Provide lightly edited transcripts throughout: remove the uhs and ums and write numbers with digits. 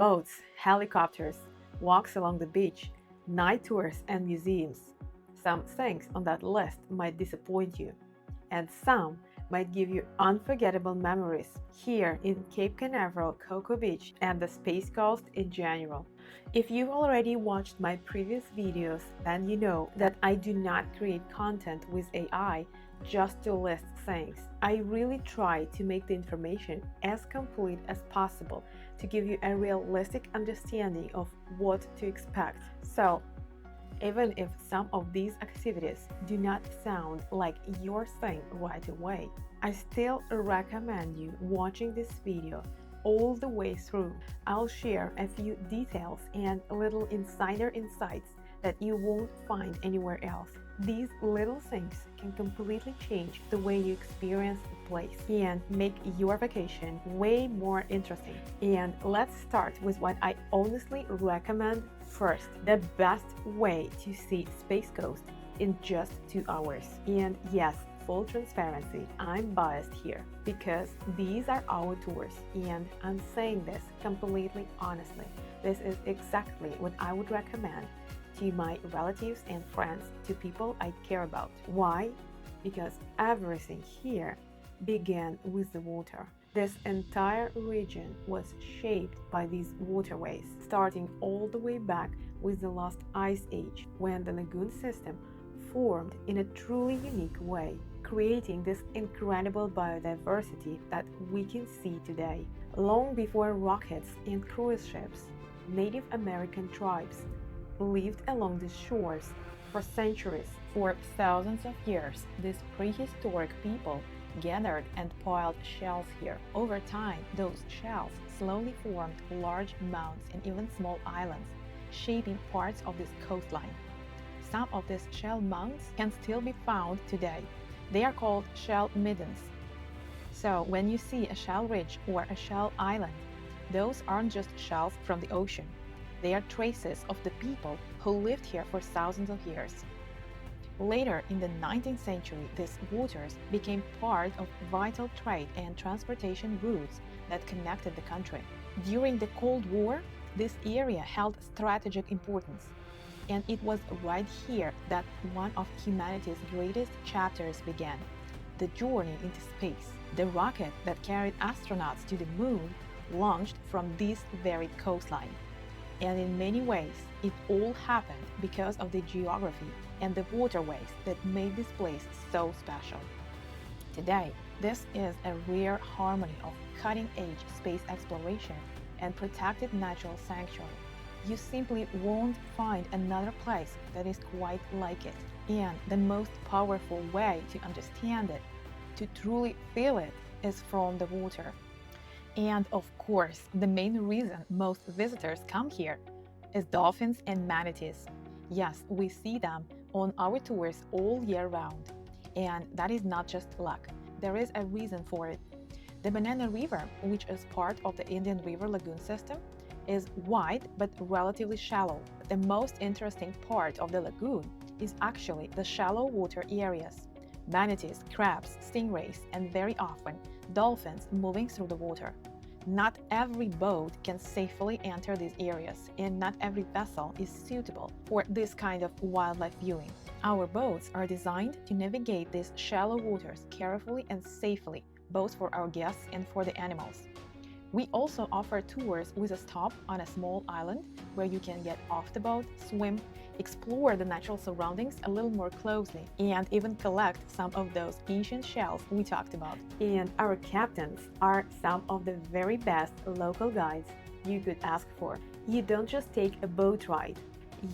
boats, helicopters, walks along the beach, night tours, and museums. Some things on that list might disappoint you, and some might give you unforgettable memories here in Cape Canaveral, Cocoa Beach, and the Space Coast in general. If you've already watched my previous videos, then you know that I do not create content with AI just to list things. I really try to make the information as complete as possible to give you a realistic understanding of what to expect. So, even if some of these activities do not sound like your thing right away, I still recommend you watching this video all the way through. I'll share a few details and little insider insights that you won't find anywhere else. These little things can completely change the way you experience the place and make your vacation way more interesting. And let's start with what I honestly recommend first: the best way to see Space Coast in just 2 hours. And yes, full transparency, I'm biased here because these are our tours, and I'm saying this completely honestly. This is exactly what I would recommend to my relatives and friends, to people I care about. Why? Because everything here began with the water. This entire region was shaped by these waterways, starting all the way back with the last ice age, when the lagoon system formed in a truly unique way, creating this incredible biodiversity that we can see today. Long before rockets and cruise ships, Native American tribes lived along the shores for centuries. For thousands of years, these prehistoric people gathered and piled shells here. Over time, those shells slowly formed large mounds and even small islands, shaping parts of this coastline. Some of these shell mounds can still be found today. They are called shell middens. So when you see a shell ridge or a shell island, those aren't just shells from the ocean. They are traces of the people who lived here for thousands of years. Later, in the 19th century, these waters became part of vital trade and transportation routes that connected the country. During the Cold War, this area held strategic importance, and it was right here that one of humanity's greatest chapters began: the journey into space. The rocket that carried astronauts to the moon launched from this very coastline. And in many ways, it all happened because of the geography and the waterways that made this place so special. Today, this is a rare harmony of cutting-edge space exploration and protected natural sanctuary. You simply won't find another place that is quite like it. And the most powerful way to understand it, to truly feel it, is from the water. And of course, the main reason most visitors come here is dolphins and manatees. Yes, we see them on our tours all year round. And that is not just luck. There is a reason for it. The Banana River, which is part of the Indian River Lagoon system, is wide but relatively shallow. The most interesting part of the lagoon is actually the shallow water areas. Manatees, crabs, stingrays, and very often dolphins moving through the water. Not every boat can safely enter these areas, and not every vessel is suitable for this kind of wildlife viewing. Our boats are designed to navigate these shallow waters carefully and safely, both for our guests and for the animals. We also offer tours with a stop on a small island where you can get off the boat, swim, explore the natural surroundings a little more closely, and even collect some of those ancient shells we talked about. And our captains are some of the very best local guides you could ask for. You don't just take a boat ride.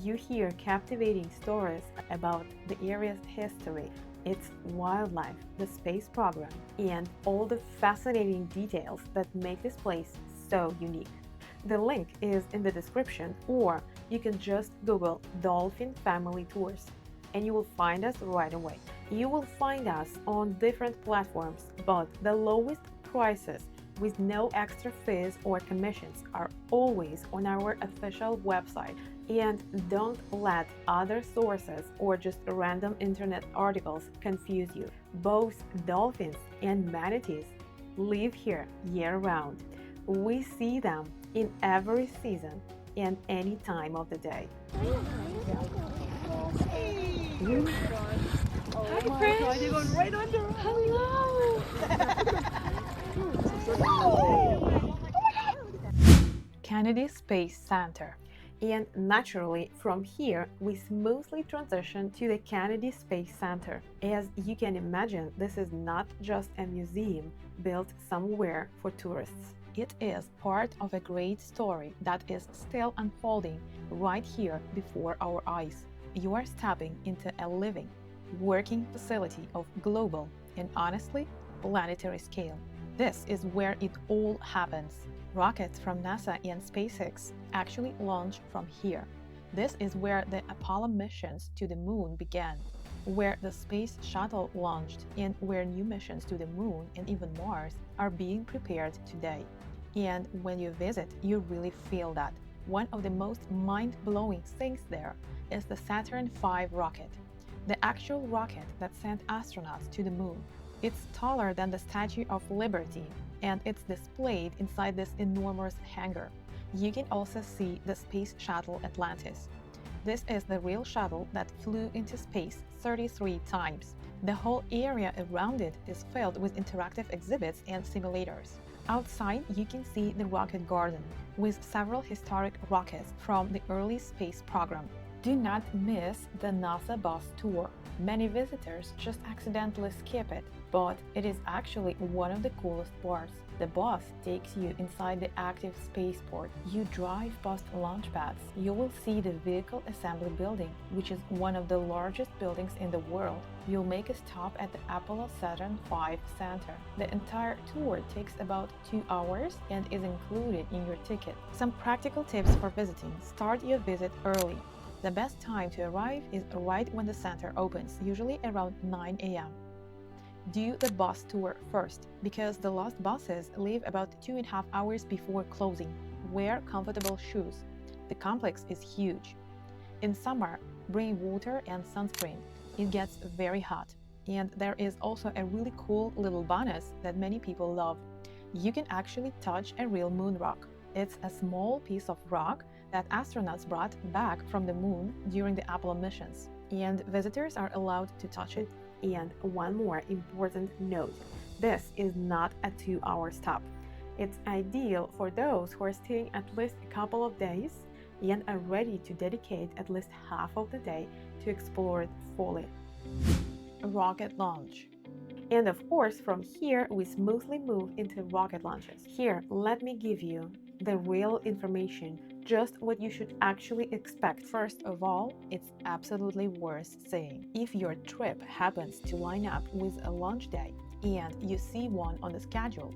You hear captivating stories about the area's history, its wildlife, the space program, and all the fascinating details that make this place so unique. The link is in the description, or you can just Google Dolphin Family Tours and you will find us right away. You will find us on different platforms, but the lowest prices with no extra fees or commissions are always on our official website. And don't let other sources or just random internet articles confuse you. Both dolphins and manatees live here year-round. We see them in every season and any time of the day. Hi, friends. You're going right under. Hello. Kennedy Space Center. And naturally, from here, we smoothly transition to the Kennedy Space Center. As you can imagine, this is not just a museum built somewhere for tourists. It is part of a great story that is still unfolding right here before our eyes. You are stepping into a living, working facility of global and honestly planetary scale. This is where it all happens. Rockets from NASA and SpaceX actually launch from here. This is where the Apollo missions to the moon began, where the space shuttle launched, and where new missions to the moon and even Mars are being prepared today. And when you visit, you really feel that. One of the most mind-blowing things there is the Saturn V rocket, the actual rocket that sent astronauts to the moon. It's taller than the Statue of Liberty, and it's displayed inside this enormous hangar. You can also see the space shuttle Atlantis. This is the real shuttle that flew into space 33 times. The whole area around it is filled with interactive exhibits and simulators. Outside, you can see the rocket garden, with several historic rockets from the early space program. Do not miss the NASA bus tour. Many visitors just accidentally skip it, but it is actually one of the coolest parts. The bus takes you inside the active spaceport. You drive past launch pads. You will see the vehicle assembly building, which is one of the largest buildings in the world. You'll make a stop at the Apollo Saturn V Center. The entire tour takes about 2 hours and is included in your ticket. Some practical tips for visiting. Start your visit early. The best time to arrive is right when the center opens, usually around 9 a.m. Do the bus tour first, because the last buses leave about 2.5 hours before closing. Wear comfortable shoes. The complex is huge. In summer, bring water and sunscreen. It gets very hot. And there is also a really cool little bonus that many people love. You can actually touch a real moon rock. It's a small piece of rock that astronauts brought back from the moon during the Apollo missions, and visitors are allowed to touch it. And one more important note, this is not a 2-hour stop. It's ideal for those who are staying at least a couple of days and are ready to dedicate at least half of the day to explore it fully. Rocket launch. And of course, from here, we smoothly move into rocket launches. Here, let me give you the real information, just what you should actually expect. First of all, it's absolutely worth saying. If your trip happens to line up with a launch day and you see one on the schedule,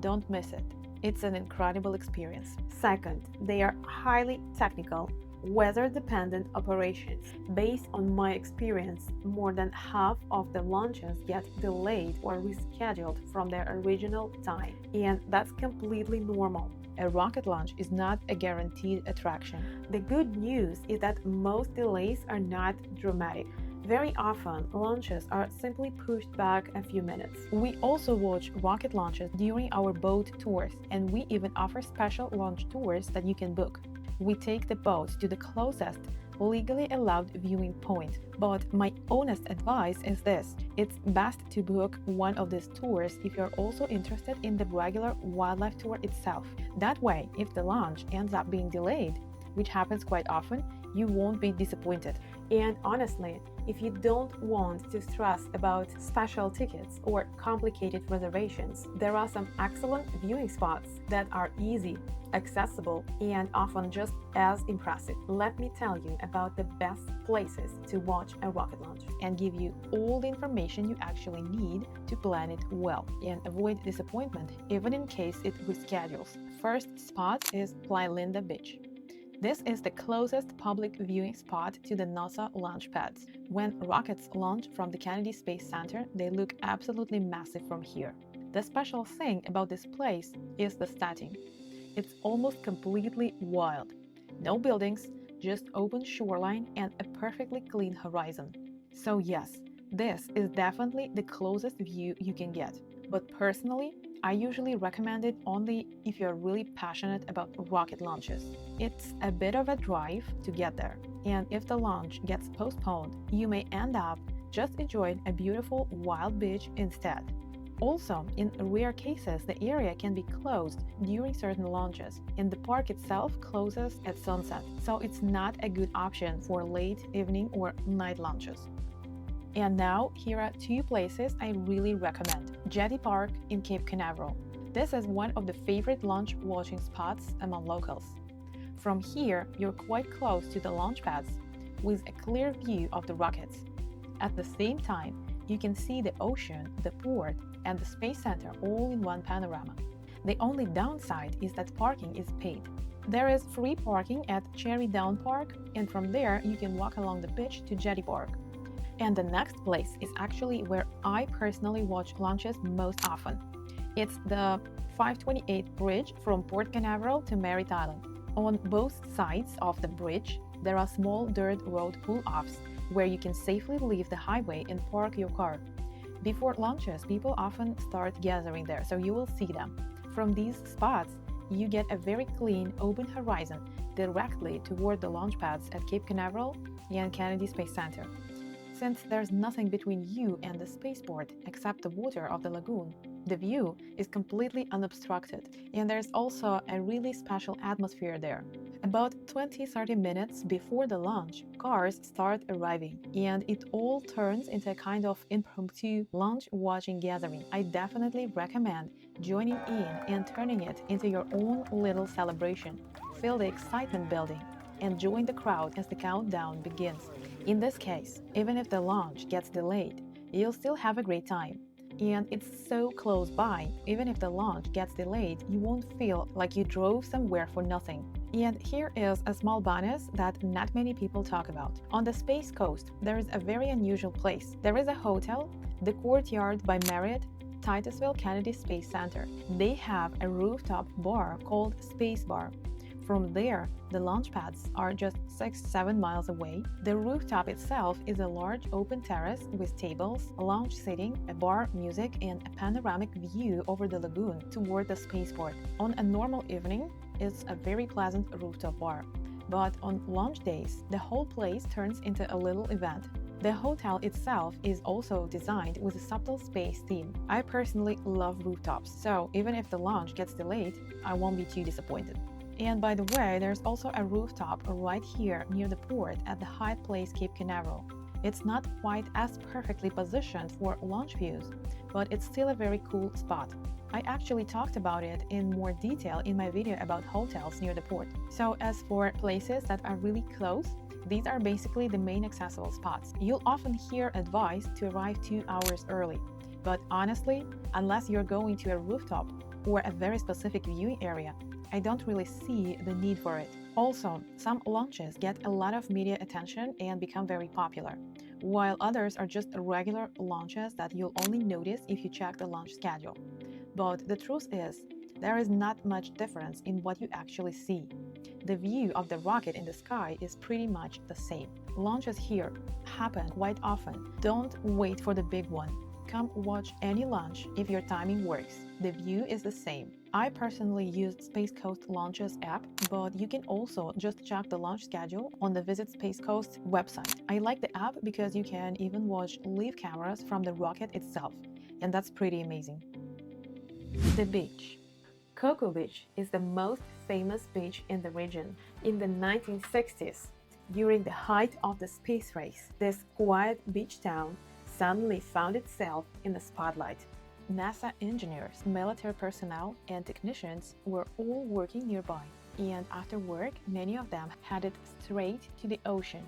don't miss it. It's an incredible experience. Second, they are highly technical, weather-dependent operations. Based on my experience, more than half of the launches get delayed or rescheduled from their original time, and that's completely normal. A rocket launch is not a guaranteed attraction. The good news is that most delays are not dramatic. Very often, launches are simply pushed back a few minutes. We also watch rocket launches during our boat tours, and we even offer special launch tours that you can book. We take the boat to the closest legally allowed viewing point. But my honest advice is this: it's best to book one of these tours if you're also interested in the regular wildlife tour itself. That way, if the launch ends up being delayed, which happens quite often, you won't be disappointed. And honestly, if you don't want to stress about special tickets or complicated reservations, there are some excellent viewing spots that are easy, accessible, and often just as impressive. Let me tell you about the best places to watch a rocket launch and give you all the information you actually need to plan it well and avoid disappointment even in case it reschedules. First spot is Playa Linda Beach. This is the closest public viewing spot to the NASA launch pads. When rockets launch from the Kennedy Space Center, they look absolutely massive from here. The special thing about this place is the setting. It's almost completely wild. No buildings, just open shoreline and a perfectly clean horizon. So yes, this is definitely the closest view you can get. But personally, I usually recommend it only if you're really passionate about rocket launches. It's a bit of a drive to get there, and if the launch gets postponed, you may end up just enjoying a beautiful wild beach instead. Also, in rare cases, the area can be closed during certain launches, and the park itself closes at sunset, so it's not a good option for late evening or night launches. And now, here are two places I really recommend. Jetty Park in Cape Canaveral. This is one of the favorite launch watching spots among locals. From here, you're quite close to the launch pads, with a clear view of the rockets. At the same time, you can see the ocean, the port, and the Space Center all in one panorama. The only downside is that parking is paid. There is free parking at Cherry Down Park, and from there you can walk along the beach to Jetty Park. And the next place is actually where I personally watch launches most often. It's the 528 bridge from Port Canaveral to Merritt Island. On both sides of the bridge, there are small dirt road pull-offs where you can safely leave the highway and park your car. Before launches, people often start gathering there, so you will see them. From these spots, you get a very clean, open horizon directly toward the launch pads at Cape Canaveral and Kennedy Space Center. Since there's nothing between you and the spaceport except the water of the lagoon, the view is completely unobstructed, and there's also a really special atmosphere there. About 20-30 minutes before the launch, cars start arriving, and it all turns into a kind of impromptu launch watching gathering. I definitely recommend joining in and turning it into your own little celebration. Feel the excitement building and join the crowd as the countdown begins. In this case, even if the launch gets delayed, you'll still have a great time. And it's so close by, even if the launch gets delayed, you won't feel like you drove somewhere for nothing. And here is a small bonus that not many people talk about. On the Space Coast, there is a very unusual place. There is a hotel, the Courtyard by Merritt, Titusville Kennedy Space Center. They have a rooftop bar called Space Bar. From there, the launch pads are just 6-7 miles away. The rooftop itself is a large open terrace with tables, lounge seating, a bar, music, and a panoramic view over the lagoon toward the spaceport. On a normal evening, it's a very pleasant rooftop bar. But on launch days, the whole place turns into a little event. The hotel itself is also designed with a subtle space theme. I personally love rooftops, so even if the launch gets delayed, I won't be too disappointed. And by the way, there's also a rooftop right here near the port at the Hyde Place Cape Canaveral. It's not quite as perfectly positioned for launch views, but it's still a very cool spot. I actually talked about it in more detail in my video about hotels near the port. So as for places that are really close, these are basically the main accessible spots. You'll often hear advice to arrive 2 hours early, but honestly, unless you're going to a rooftop or a very specific viewing area, I don't really see the need for it. Also, some launches get a lot of media attention and become very popular, while others are just regular launches that you'll only notice if you check the launch schedule. But the truth is, there is not much difference in what you actually see. The view of the rocket in the sky is pretty much the same. Launches here happen quite often. Don't wait for the big one. Come watch any launch if your timing works. The view is the same. I personally used Space Coast Launches app, but you can also just check the launch schedule on the Visit Space Coast website. I like the app because you can even watch live cameras from the rocket itself, and that's pretty amazing. The beach. Cocoa Beach is the most famous beach in the region. In the 1960s, during the height of the space race, this quiet beach town suddenly found itself in the spotlight. NASA engineers, military personnel, and technicians were all working nearby, and after work, many of them headed straight to the ocean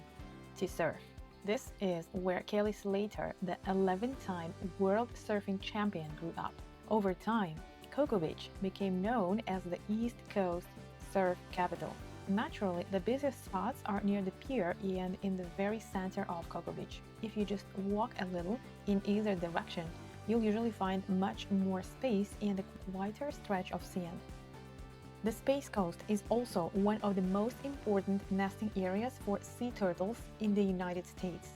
to surf. This is where Kelly Slater, the 11-time world surfing champion, grew up. Over time, Cocoa Beach became known as the East Coast surf capital. Naturally, the busiest spots are near the pier and in the very center of Cocoa Beach. If you just walk a little in either direction, you'll usually find much more space and a quieter stretch of sand. The Space Coast is also one of the most important nesting areas for sea turtles in the United States.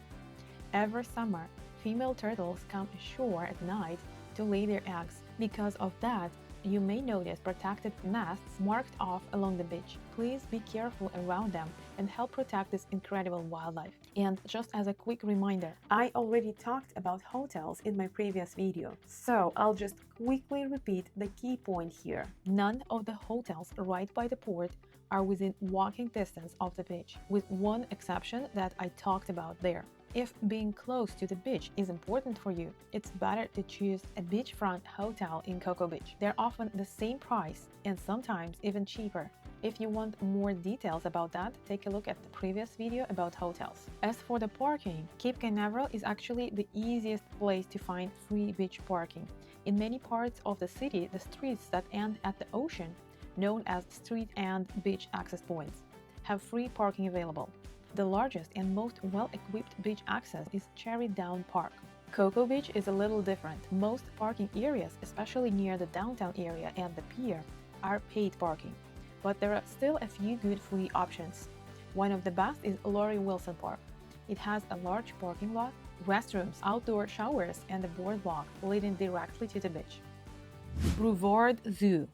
Every summer, female turtles come ashore at night to lay their eggs, Because of that, you may notice protected nests marked off along the beach. Please be careful around them and help protect this incredible wildlife. And just as a quick reminder, I already talked about hotels in my previous video, so I'll just quickly repeat the key point here. none of the hotels right by the port are within walking distance of the beach, with one exception that I talked about there. If being close to the beach is important for you, it's better to choose a beachfront hotel in Cocoa Beach. They're often the same price and sometimes even cheaper. If you want more details about that, take a look at the previous video about hotels. As for the parking, Cape Canaveral is actually the easiest place to find free beach parking. In many parts of the city, the streets that end at the ocean, known as street and beach access points, have free parking available. The largest and most well-equipped beach access is Cherry Down Park. Cocoa Beach is a little different. Most parking areas, especially near the downtown area and the pier, are paid parking, but there are still a few good free options. One of the best is Laurie Wilson Park. It has a large parking lot, restrooms, outdoor showers, and a boardwalk leading directly to the beach. Brevard Zoo.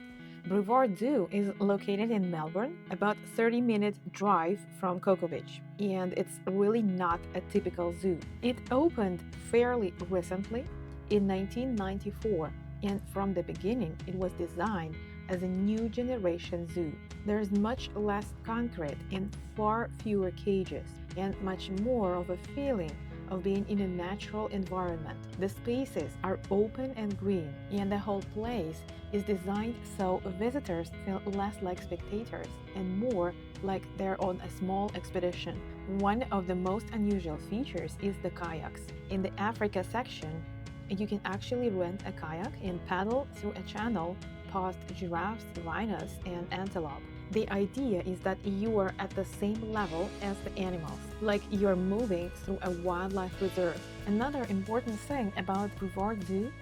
Brevard Zoo is located in Melbourne, about 30-minute drive from Cocoa Beach, and it's really not a typical zoo. It opened fairly recently in 1994, and from the beginning it was designed as a new generation zoo. There's much less concrete and far fewer cages, and much more of a feeling of being in a natural environment. The spaces are open and green, and the whole place is designed so visitors feel less like spectators and more like they're on a small expedition. One of the most unusual features is the kayaks. In the Africa section, you can actually rent a kayak and paddle through a channel past giraffes, rhinos, and antelope. The idea is that you are at the same level as the animals, like you're moving through a wildlife reserve. Another important thing about Brevard Zoo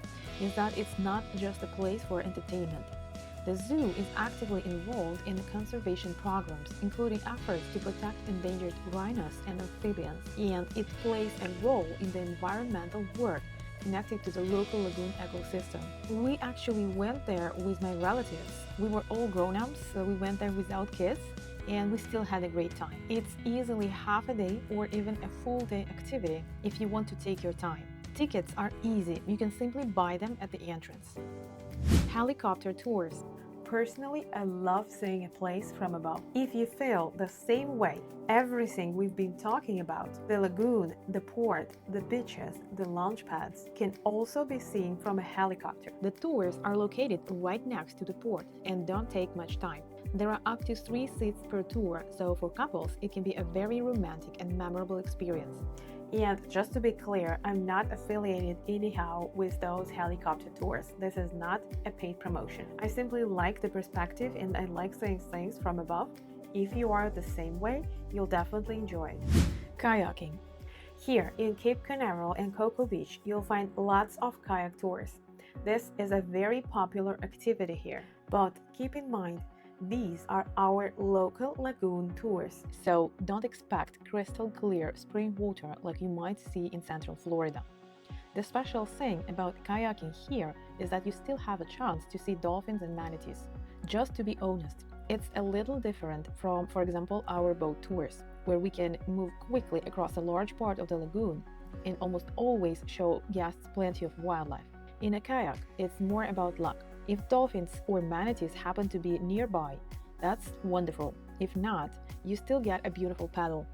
is that it's not just a place for entertainment. The zoo is actively involved in conservation programs, including efforts to protect endangered rhinos and amphibians, and it plays a role in the environmental work connected to the local lagoon ecosystem. We actually went there with my relatives. We were all grown-ups, so we went there without kids, and we still had a great time. It's easily half a day or even a full day activity if you want to take your time. Tickets are easy. You can simply buy them at the entrance. Helicopter tours. Personally, I love seeing a place from above. If you feel the same way, everything we've been talking about, the lagoon, the port, the beaches, the launch pads, can also be seen from a helicopter. The tours are located right next to the port and don't take much time. There are up to 3 seats per tour, so for couples, it can be a very romantic and memorable experience. And just to be clear, I'm not affiliated anyhow with those helicopter tours. This is not a paid promotion. I simply like the perspective and I like seeing things from above. If you are the same way, you'll definitely enjoy it. Kayaking. Here in Cape Canaveral and Cocoa Beach, you'll find lots of kayak tours. This is a very popular activity here, but keep in mind, these are our local lagoon tours. So don't expect crystal clear spring water like you might see in Central Florida. The special thing about kayaking here is that you still have a chance to see dolphins and manatees. Just to be honest, it's a little different from, for example, our boat tours, where we can move quickly across a large part of the lagoon and almost always show guests plenty of wildlife. In a kayak, it's more about luck. If dolphins or manatees happen to be nearby, that's wonderful. If not, you still get a beautiful paddle.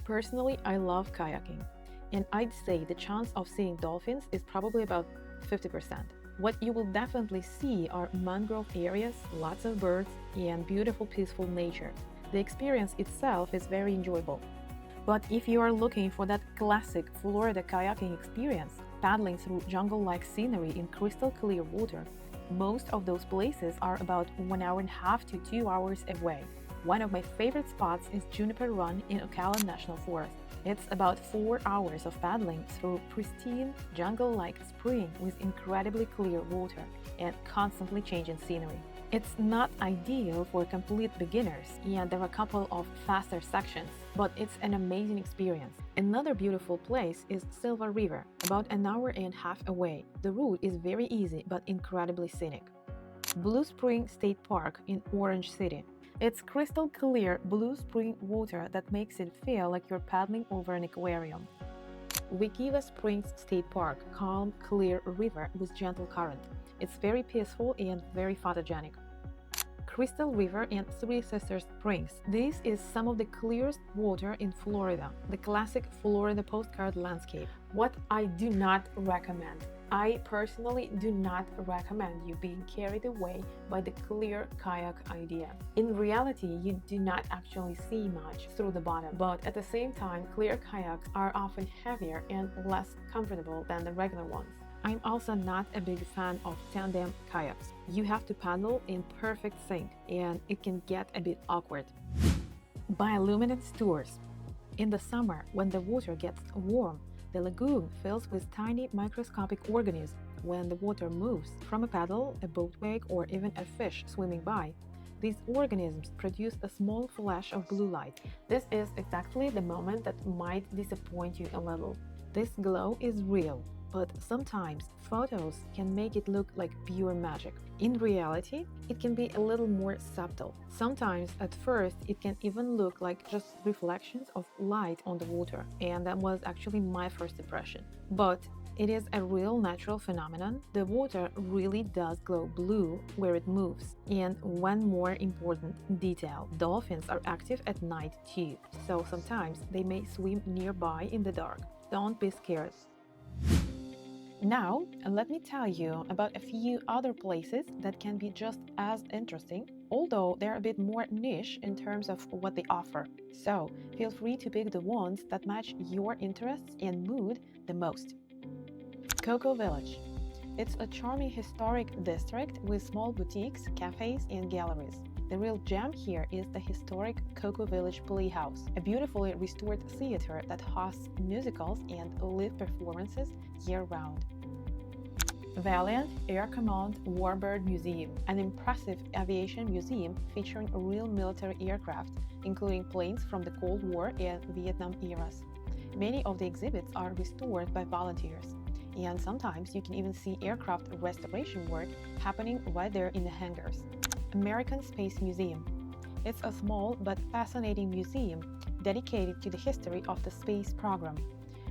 Personally, I love kayaking, and I'd say the chance of seeing dolphins is probably about 50%. What you will definitely see are mangrove areas, lots of birds, and beautiful peaceful nature. The experience itself is very enjoyable. But if you are looking for that classic Florida kayaking experience, paddling through jungle-like scenery in crystal clear water, most of those places are about 1.5 hours to 2 hours away. One of my favorite spots is Juniper Run in Ocala National Forest. It's about 4 hours of paddling through pristine, jungle-like spring with incredibly clear water and constantly changing scenery. It's not ideal for complete beginners, and there are a couple of faster sections, but it's an amazing experience. Another beautiful place is Silver River, about an hour and a half away. The route is very easy but incredibly scenic. Blue Spring State Park in Orange City. It's crystal clear blue spring water that makes it feel like you're paddling over an aquarium. Wekiva Springs State Park, calm, clear river with gentle current. It's very peaceful and very photogenic. Crystal River and Three Sisters Springs. This is some of the clearest water in Florida, the classic Florida postcard landscape. What I do not recommend. I personally do not recommend you being carried away by the clear kayak idea. In reality, you do not actually see much through the bottom, but at the same time, clear kayaks are often heavier and less comfortable than the regular ones. I'm also not a big fan of tandem kayaks. You have to paddle in perfect sync, and it can get a bit awkward. Bioluminescence tours. In the summer, when the water gets warm, the lagoon fills with tiny microscopic organisms. When the water moves from a paddle, a boat wake, or even a fish swimming by, these organisms produce a small flash of blue light. This is exactly the moment that might disappoint you a little. This glow is real, but sometimes photos can make it look like pure magic. In reality, it can be a little more subtle. Sometimes at first it can even look like just reflections of light on the water, and that was actually my first impression. But it is a real natural phenomenon. The water really does glow blue where it moves. And one more important detail, dolphins are active at night too, so sometimes they may swim nearby in the dark. Don't be scared. Now, let me tell you about a few other places that can be just as interesting, although they're a bit more niche in terms of what they offer. So, feel free to pick the ones that match your interests and mood the most. Cocoa Village. It's a charming historic district with small boutiques, cafes, and galleries. The real gem here is the historic Cocoa Village Playhouse, a beautifully restored theater that hosts musicals and live performances year-round. Valiant Air Command Warbird Museum, an impressive aviation museum featuring real military aircraft, including planes from the Cold War and Vietnam eras. Many of the exhibits are restored by volunteers, and sometimes you can even see aircraft restoration work happening right there in the hangars. American Space Museum. It's a small but fascinating museum dedicated to the history of the space program.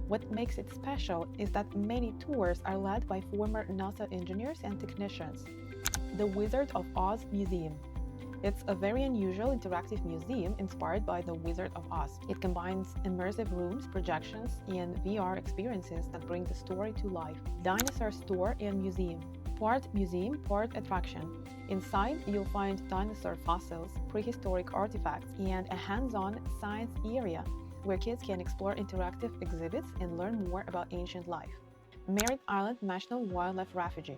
What makes it special is that many tours are led by former NASA engineers and technicians. The Wizard of Oz Museum. It's a very unusual interactive museum inspired by The Wizard of Oz. It combines immersive rooms, projections, and VR experiences that bring the story to life. Dinosaur Store and Museum. Part museum, part attraction. Inside, you'll find dinosaur fossils, prehistoric artifacts, and a hands-on science area where kids can explore interactive exhibits and learn more about ancient life. Merritt Island National Wildlife Refuge,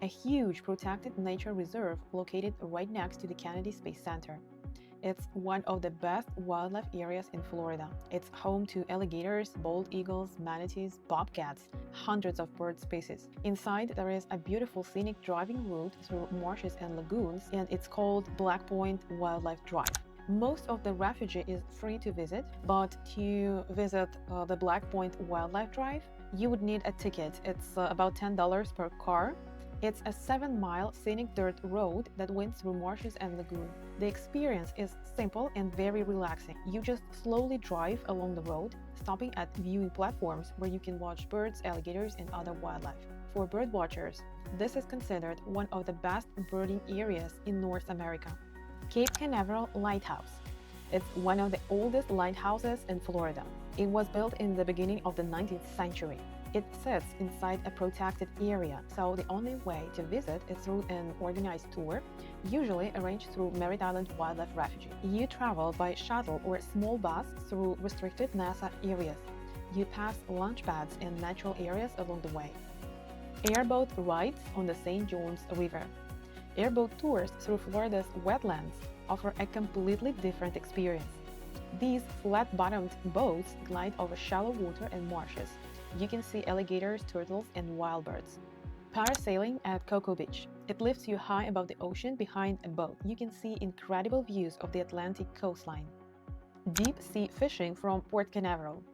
a huge protected nature reserve located right next to the Kennedy Space Center. It's one of the best wildlife areas in Florida. It's home to alligators, bald eagles, manatees, bobcats, hundreds of bird species. Inside, there is a beautiful scenic driving route through marshes and lagoons, and it's called Blackpoint Wildlife Drive. Most of the refuge is free to visit, but to visit the Blackpoint Wildlife Drive, you would need a ticket. It's about $10 per car. It's a 7-mile scenic dirt road that winds through marshes and lagoon. The experience is simple and very relaxing. You just slowly drive along the road, stopping at viewing platforms where you can watch birds, alligators, and other wildlife. For bird watchers, this is considered one of the best birding areas in North America. Cape Canaveral Lighthouse. It's one of the oldest lighthouses in Florida. It was built in the beginning of the 19th century. It sits inside a protected area, so the only way to visit is through an organized tour, usually arranged through Merritt Island Wildlife Refuge. You travel by shuttle or small bus through restricted NASA areas. You pass launch pads and natural areas along the way. Airboat rides on the St. Johns River. Airboat tours through Florida's wetlands offer a completely different experience. These flat-bottomed boats glide over shallow water and marshes. You can see alligators, turtles, and wild birds. Parasailing at Cocoa Beach. It lifts you high above the ocean behind a boat. You can see incredible views of the Atlantic coastline. Deep sea fishing from Port Canaveral.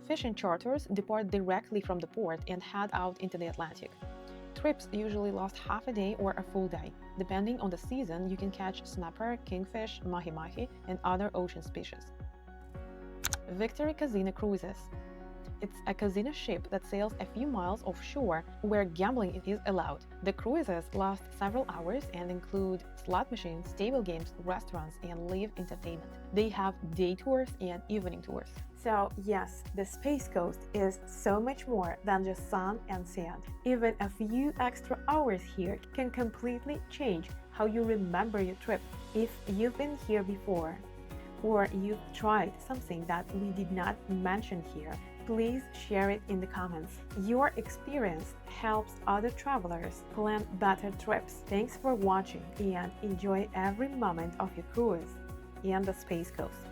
Fishing charters depart directly from the port and head out into the Atlantic. Trips usually last half a day or a full day. Depending on the season, you can catch snapper, kingfish, mahi-mahi, and other ocean species. Victory Casino Cruises. It's a casino ship that sails a few miles offshore where gambling is allowed. The cruises last several hours and include slot machines, table games, restaurants, and live entertainment. They have day tours and evening tours. So yes, the Space Coast is so much more than just sun and sand. Even a few extra hours here can completely change how you remember your trip. If you've been here before, or you've tried something that we did not mention here, please share it in the comments. Your experience helps other travelers plan better trips. Thanks for watching and enjoy every moment of your cruise and the Space Coast.